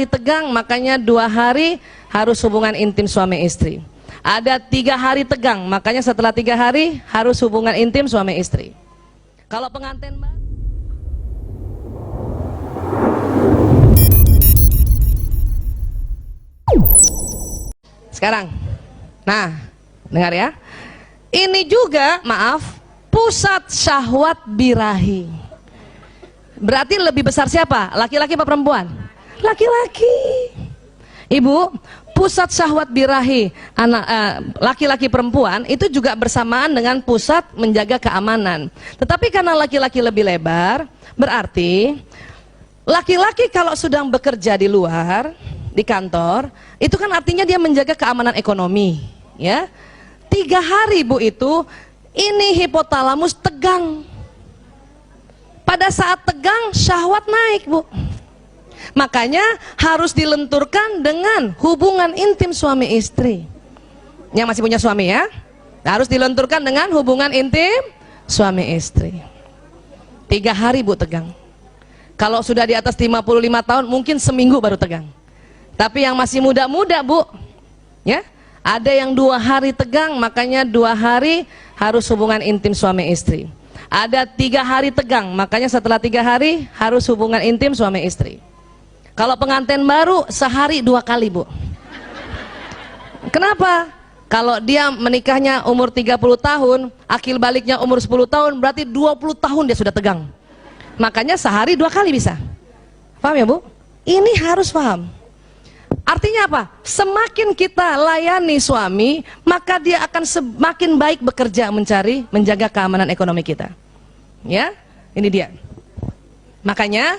tegang, makanya 2 hari harus hubungan intim suami istri. Ada 3 hari tegang, makanya setelah 3 hari harus hubungan intim suami istri. Kalau pengantin baru, sekarang, nah dengar ya, ini juga maaf pusat syahwat birahi. Berarti lebih besar siapa? Laki-laki apa perempuan? Laki-laki. Ibu, pusat syahwat birahi anak laki-laki perempuan itu juga bersamaan dengan pusat menjaga keamanan. Tetapi karena laki-laki lebih lebar, berarti laki-laki kalau sedang bekerja di luar, di kantor, itu kan artinya dia menjaga keamanan ekonomi, ya. 3 hari Bu itu, ini hipotalamus tegang. Pada saat tegang, syahwat naik Bu. Makanya harus dilenturkan dengan hubungan intim suami istri. Yang masih punya suami ya, harus dilenturkan dengan hubungan intim suami istri. 3 hari Bu tegang. Kalau sudah di atas 55 tahun mungkin seminggu baru tegang. Tapi yang masih muda-muda Bu, ya, ada yang 2 hari tegang, makanya 2 hari harus hubungan intim suami istri. Ada 3 hari tegang, makanya setelah 3 hari harus hubungan intim suami istri. Kalau pengantin baru sehari 2 kali Bu. Kenapa? Kalau dia menikahnya umur 30 tahun, akil baliknya umur 10 tahun, berarti 20 tahun dia sudah tegang. Makanya sehari 2 kali bisa. Paham ya Bu? Ini harus paham. Artinya apa? Semakin kita layani suami, maka dia akan semakin baik bekerja menjaga keamanan ekonomi kita. Ya, ini dia. Makanya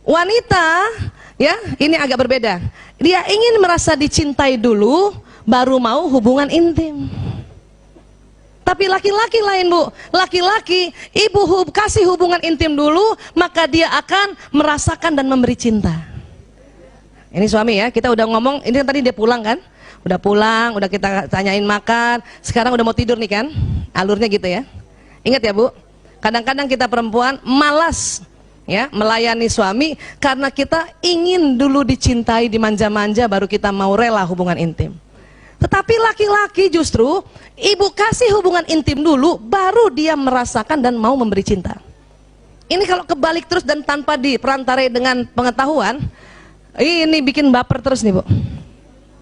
wanita, ya, ini agak berbeda. Dia ingin merasa dicintai dulu, baru mau hubungan intim. Tapi laki-laki lain Bu. Laki-laki, ibu kasih hubungan intim dulu, maka dia akan merasakan dan memberi cinta. Ini suami ya, kita udah ngomong, ini tadi dia pulang kan? Udah pulang, udah kita tanyain makan, sekarang udah mau tidur nih kan? Alurnya gitu ya. Ingat ya Bu, kadang-kadang kita perempuan malas ya melayani suami karena kita ingin dulu dicintai, dimanja-manja, baru kita mau rela hubungan intim. Tetapi laki-laki justru ibu kasih hubungan intim dulu, baru dia merasakan dan mau memberi cinta. Ini kalau kebalik terus dan tanpa diperantarai dengan pengetahuan, ini bikin baper terus nih Bu.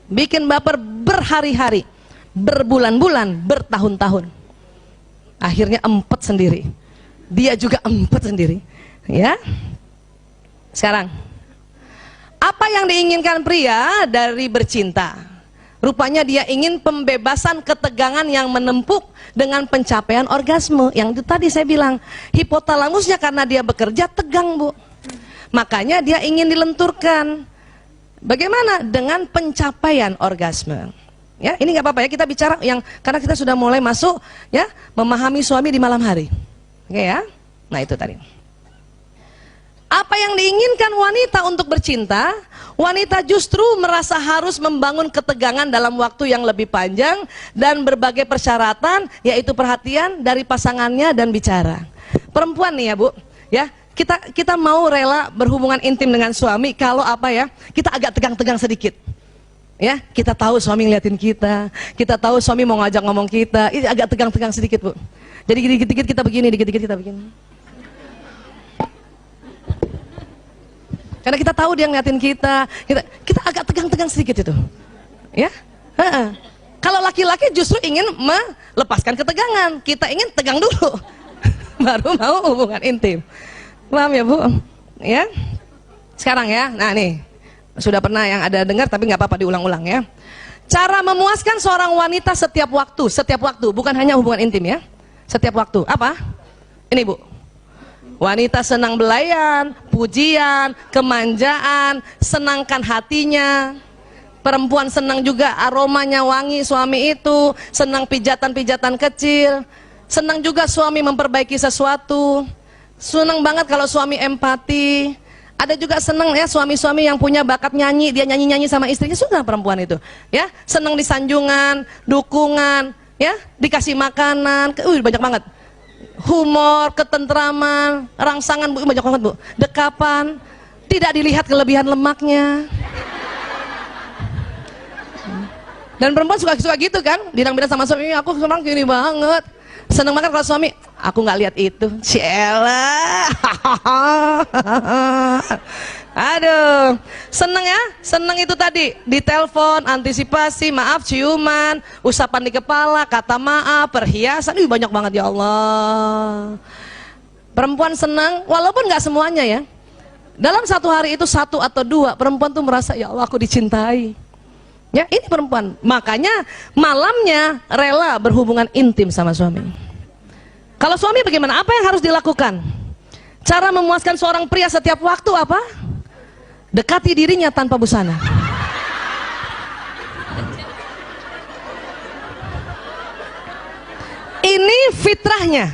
Bikin baper berhari-hari, berbulan-bulan, bertahun-tahun. Akhirnya empet sendiri. Dia juga empet sendiri. Ya. Sekarang, apa yang diinginkan pria dari bercinta? Rupanya dia ingin pembebasan ketegangan yang menempuk dengan pencapaian orgasme. Yang itu tadi saya bilang, hipotalamusnya karena dia bekerja tegang Bu. Makanya dia ingin dilenturkan. Bagaimana? Dengan pencapaian orgasme. Ya, ini nggak apa-apa ya, kita bicara yang karena kita sudah mulai masuk ya memahami suami di malam hari. Oke ya. Nah, itu tadi. Apa yang diinginkan wanita untuk bercinta? Wanita justru merasa harus membangun ketegangan dalam waktu yang lebih panjang dan berbagai persyaratan, yaitu perhatian dari pasangannya dan bicara. Perempuan nih ya Bu, ya, kita mau rela berhubungan intim dengan suami kalau apa ya, kita agak tegang-tegang sedikit. Ya, kita tahu suami ngeliatin kita tahu suami mau ngajak ngomong kita, ini agak tegang-tegang sedikit Bu. Jadi dikit-dikit kita begini, dikit-dikit kita begini. Karena kita tahu dia ngeliatin kita agak tegang-tegang sedikit itu. Ya, kalau laki-laki justru ingin melepaskan ketegangan, kita ingin tegang dulu, baru mau hubungan intim. Paham ya Bu? Ya. Sekarang ya, nah nih sudah pernah yang ada dengar tapi nggak apa-apa diulang-ulang ya. Cara memuaskan seorang wanita setiap waktu, bukan hanya hubungan intim ya. Setiap waktu, apa? Ini Bu. Wanita senang belayan, pujian, kemanjaan, senangkan hatinya. Perempuan senang juga aromanya wangi suami itu, senang pijatan-pijatan kecil, senang juga suami memperbaiki sesuatu. Senang banget kalau suami empati. Ada juga senang ya suami-suami yang punya bakat nyanyi, dia nyanyi-nyanyi sama istrinya, suka perempuan itu. Ya, senang disanjungan, dukungan, ya, dikasih makanan, banyak banget. Humor, ketentraman, rangsangan Bu, banyak banget Bu. Dekapan, tidak dilihat kelebihan lemaknya. Dan perempuan suka gitu kan, bilang-bilang sama suami, aku sekarang gini banget, seneng banget kalau suami, aku nggak lihat itu, Ciela. Aduh, seneng ya, seneng itu tadi, ditelepon, antisipasi, maaf, ciuman, usapan di kepala, kata maaf, perhiasan, banyak banget ya Allah. Perempuan senang, walaupun nggak semuanya ya. Dalam satu hari itu 1 atau 2 perempuan tuh merasa, ya Allah aku dicintai. Ya, ini perempuan. Makanya malamnya rela berhubungan intim sama suami. Kalau suami bagaimana? Apa yang harus dilakukan? Cara memuaskan seorang pria setiap waktu apa? Dekati dirinya tanpa busana. Ini fitrahnya.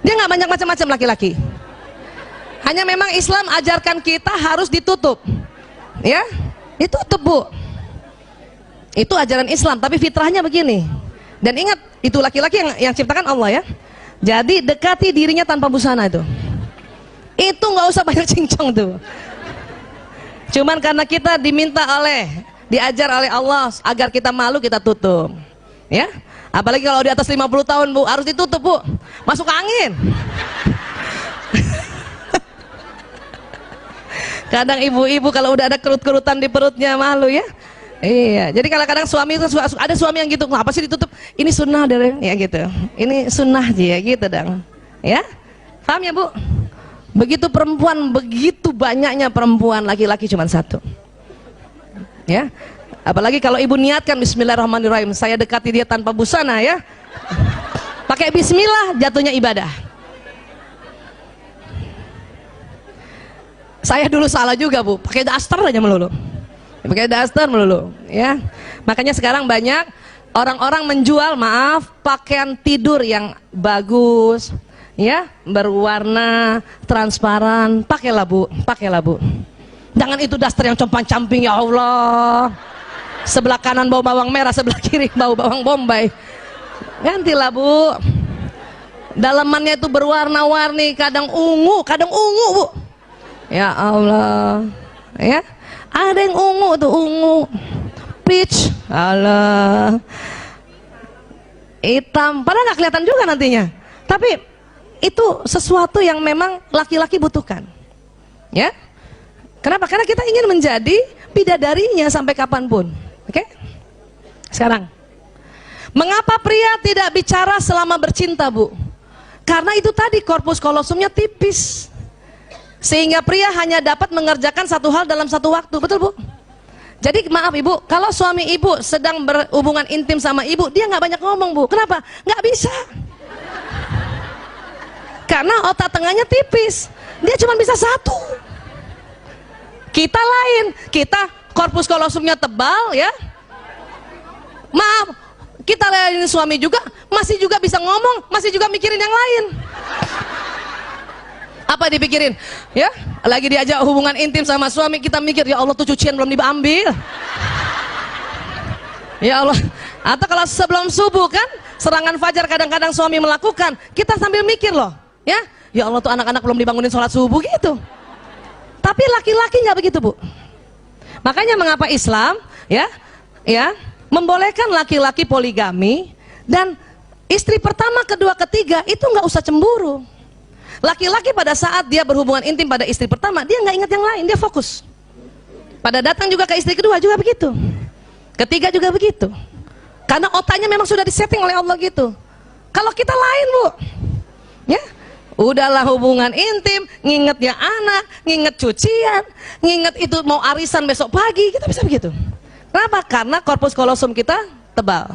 Dia nggak banyak macam-macam laki-laki. Hanya memang Islam ajarkan kita harus ditutup. Ya, ditutup, Bu. Itu ajaran Islam, tapi fitrahnya begini. Dan ingat, itu laki-laki yang ciptakan Allah ya. Jadi dekati dirinya tanpa busana itu. Itu nggak usah banyak cincong tuh. Cuman karena kita diajar oleh Allah agar kita malu, kita tutup. Ya. Apalagi kalau di atas 50 tahun, Bu, harus ditutup, Bu. Masuk angin. Kadang ibu-ibu kalau udah ada kerut-kerutan di perutnya malu ya. Iya, jadi kadang-kadang suami itu ada suami yang gitu, ngapa sih ditutup? Ini sunnah dari ya gitu. Ini sunnah aja ya gitu dong. Ya, paham ya Bu? Begitu perempuan, begitu banyaknya perempuan, laki-laki cuma 1. Ya, apalagi kalau ibu niatkan Bismillahirrahmanirrahim, saya dekati dia tanpa busana ya. Pakai Bismillah, jatuhnya ibadah. Saya dulu salah juga Bu, pakai daster aja melulu. Pakai daster melulu ya. Makanya sekarang banyak orang-orang menjual, maaf, pakaian tidur yang bagus ya, berwarna transparan. Pakailah Bu, pakailah Bu. Jangan itu daster yang compang-camping ya Allah. Sebelah kanan bau bawang merah, sebelah kiri bau bawang bombay. Gantilah Bu. Dalamannya itu berwarna-warni, kadang ungu Bu. Ya Allah. Ya. Ada yang ungu tuh, ungu, peach, alah, hitam, padahal nggak kelihatan juga nantinya. Tapi itu sesuatu yang memang laki-laki butuhkan, ya. Kenapa? Karena kita ingin menjadi bidadarinya sampai kapanpun. Oke? Sekarang, mengapa pria tidak bicara selama bercinta, Bu? Karena itu tadi korpus kolosumnya tipis. Sehingga pria hanya dapat mengerjakan satu hal dalam satu waktu, betul Bu? Jadi maaf Ibu, kalau suami Ibu sedang berhubungan intim sama Ibu, dia nggak banyak ngomong Bu. Kenapa? Nggak bisa. Karena otak tengahnya tipis, dia cuma bisa 1. Kita lain, kita korpus kolosumnya tebal ya. Maaf, kita lain suami juga, masih juga bisa ngomong, masih juga mikirin yang lain. Apa dipikirin? Ya, lagi diajak hubungan intim sama suami, kita mikir, ya Allah tuh cucian belum diambil. Ya Allah. Atau kalau sebelum subuh kan, serangan fajar kadang-kadang suami melakukan, kita sambil mikir loh, ya. Ya Allah tuh anak-anak belum dibangunin sholat subuh gitu. Tapi laki-laki nggak begitu Bu. Makanya mengapa Islam, ya, membolehkan laki-laki poligami dan istri pertama, kedua, ketiga itu nggak usah cemburu. Laki-laki pada saat dia berhubungan intim pada istri pertama, dia nggak ingat yang lain, dia fokus. Pada datang juga ke istri kedua juga begitu, ketiga juga begitu. Karena otaknya memang sudah disetting oleh Allah gitu. Kalau kita lain Bu, ya, udahlah hubungan intim, ngingetnya anak, nginget cucian, nginget itu mau arisan besok pagi, kita bisa begitu. Kenapa? Karena korpus kolosum kita tebal.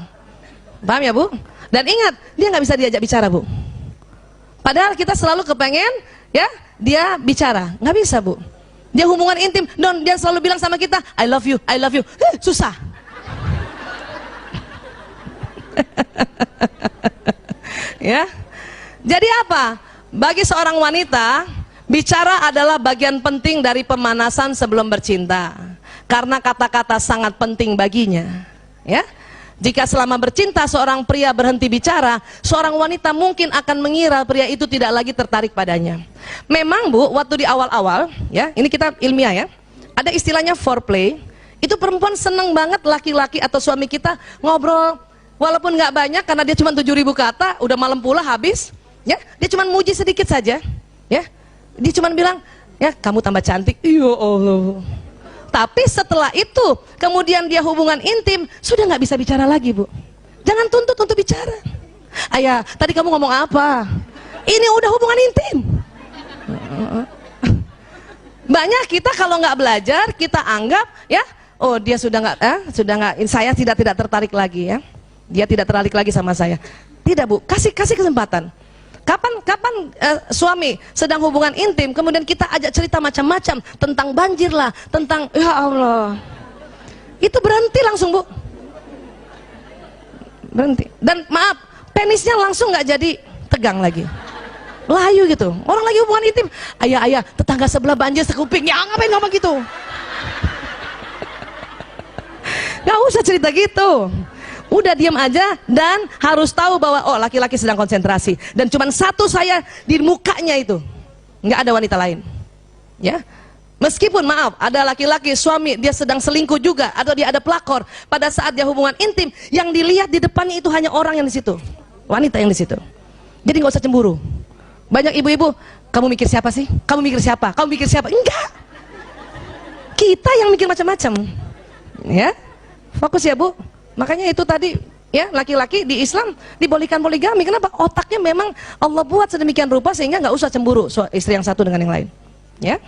Paham ya Bu? Dan ingat, dia nggak bisa diajak bicara Bu. Padahal kita selalu kepengen ya dia bicara, nggak bisa Bu. Dia hubungan intim, dia selalu bilang sama kita, I love you, I love you. Susah. Ya. Jadi apa? Bagi seorang wanita, bicara adalah bagian penting dari pemanasan sebelum bercinta. Karena kata-kata sangat penting baginya. Ya. Jika selama bercinta seorang pria berhenti bicara, seorang wanita mungkin akan mengira pria itu tidak lagi tertarik padanya. Memang Bu, waktu di awal-awal, ya, ini kita ilmiah ya, ada istilahnya foreplay. Itu perempuan seneng banget laki-laki atau suami kita ngobrol, walaupun nggak banyak karena dia cuma 7.000 kata, udah malam pula habis, ya, dia cuma muji sedikit saja, ya, dia cuma bilang, ya kamu tambah cantik, ya Allah. Tapi setelah itu, kemudian dia hubungan intim, sudah nggak bisa bicara lagi Bu. Jangan tuntut untuk bicara. Ayah, tadi kamu ngomong apa? Ini udah hubungan intim. Banyak kita kalau nggak belajar, kita anggap ya, oh dia sudah nggak, saya tidak tertarik lagi ya. Dia tidak tertarik lagi sama saya. Tidak Bu, kasih kesempatan. Kapan suami sedang hubungan intim, kemudian kita ajak cerita macam-macam tentang banjir lah, tentang ya Allah, itu berhenti langsung Bu, berhenti. Dan maaf, penisnya langsung nggak jadi tegang lagi, layu gitu. Orang lagi hubungan intim, ayah tetangga sebelah banjir sekuping, ya ngapain ngomong gitu? Gak usah cerita gitu. Udah diam aja dan harus tahu bahwa oh laki-laki sedang konsentrasi dan cuman satu saya di mukanya itu, nggak ada wanita lain, ya. Meskipun maaf ada laki-laki suami dia sedang selingkuh juga atau dia ada pelakor, pada saat dia hubungan intim yang dilihat di depannya itu hanya orang yang di situ, wanita yang di situ. Jadi nggak usah cemburu. Banyak ibu-ibu, kamu mikir siapa sih? Kamu mikir siapa? Kamu mikir siapa? Enggak. Kita yang mikir macam-macam, ya. Fokus ya Bu. Makanya itu tadi ya, laki-laki di Islam dibolehkan poligami. Kenapa? Otaknya memang Allah buat sedemikian rupa sehingga nggak usah cemburu istri yang satu dengan yang lain, ya.